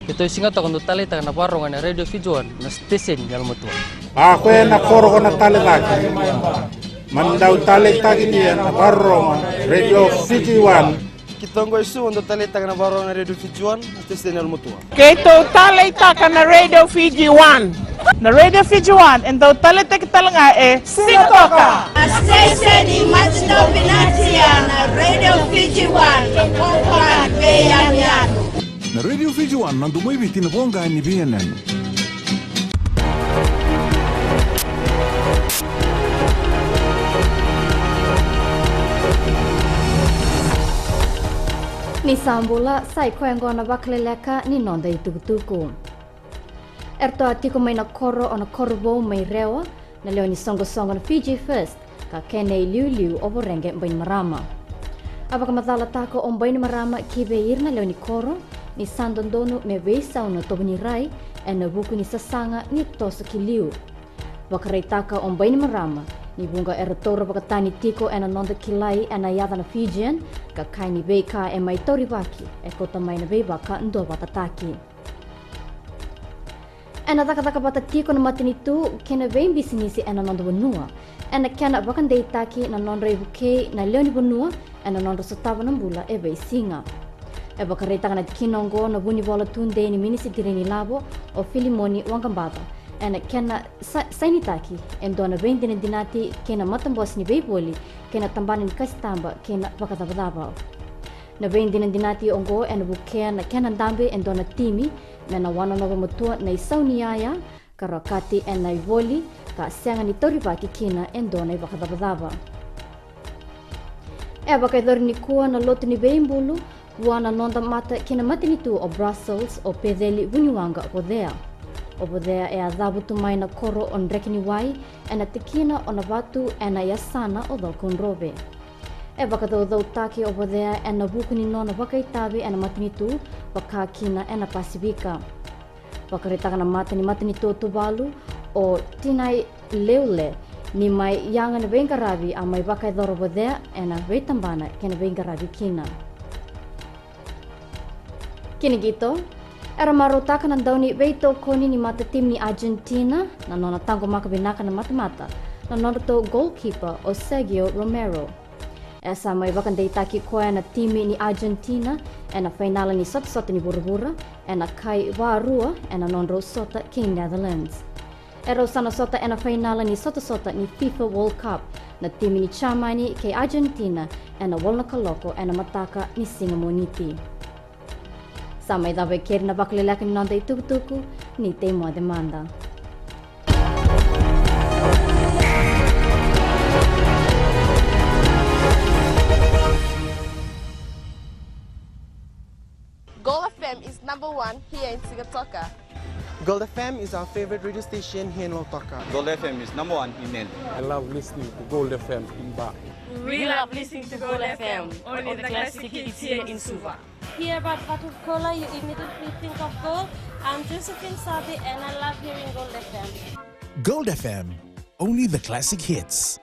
Ito singato kung talita na parong na radio Fijuan na station yalmutua. Ako na koro ko na talita. Mandaw talita kini na parong radio Fijuan. Kitongo isu untuk talita na parong na radio Fijuan na station yalmutua. Kito talita ka na radio Fijuan. Na radio Fijuan and daw talita kita nga Sintoka. Station ni Machino Pinatia na radio Fijuan kapongkan beyan. Na Radio Fijuan nandumay bitin na bongga ni BNN. Ni sambula sai koengo na Vakaleleka ni nonda itukutuku. Erto atiko may nakoro o nakorbo may rewa na leo ni songo-songo na Fiji First ka kene liu-liu o borenge mbay marama. Apaka matala tako o mbay marama kibeir na leo ni koro ni sandondono me veisau no tobo ni rai e na buku ni sasanga ni toso ki liu. Wakarai taka o mbay marama ni bunga erotora pakatani tiko e na nonda kilai e na yada na Fijian ka kai ni beika e mai tori baki e kota mai na beibaka ndo batataki. E na taka bata tiko na matini tu kena vein bisinisi e na nonda bonua e na kena bakan deitaki na nonda ibuke na leo ni bonua e na nonda sotava na mbula e veisinga. E bakareta kana kinongo na buni bola tunde ni minisi direni labo o Filimoni wangambata e na kena sainitaki e dona vendine dinati kena matambos ni beiboli kena tambani ni kasitamba kena bakatabadaba. Na vendine dinati ongo e na bukea na kena dambe e dona timi me na wana nova motua na isau ni aya karakati e na ivoli ka senga ni toribaki kina e dona i bakatabadaba. E bakaidori ni kua na lotu ni beimbulu wana nonda mata kina matini tu o Brussels o pedeli vuniwanga o podea. O podea e azabu tumai na koro on rekini wai e na tekina o na batu e na yasana o dal konrobe. E baka dau taki o podea e na buku ni nona baka itabe e na matini tu baka kina e na pasifika. Baka retaka na matini tu tubalu o tinai leule ni mai yanga na bengarabi a mai baka idoro podea e na veitambana kena bengarabi kina. Kini gitu, era marutaka na daw ni Beito koni ni mata tim ni Argentina na nona tango makabinaka na mata-mata na nona to goalkeeper o Sergio Romero. Esa may bakan deitaki koya na timi ni Argentina e na finala ni sota-sota ni Bura-Bura e na kai warua e na nonro sota kay Netherlands. Ero sana sota e na finala ni sota-sota ni FIFA World Cup na timi ni Chamani kay Argentina e na wal na kaloko e na mataka ni Singamoniti. Samay dapat kira na Vakaleleka ni nonda itukutuku ni temo demanda. Gold FM is #1 here in Sigatoka. Gold FM is our favorite radio station here in Lautoka. Gold FM is #1 in Nel. I love listening to Gold FM in Ba. We love listening to Gold FM, only the classic hits here in Suva. Hear about Vakaleleka, you immediately think of gold. I'm Josephine Sabi and I love hearing Gold FM. Gold FM, only the classic hits.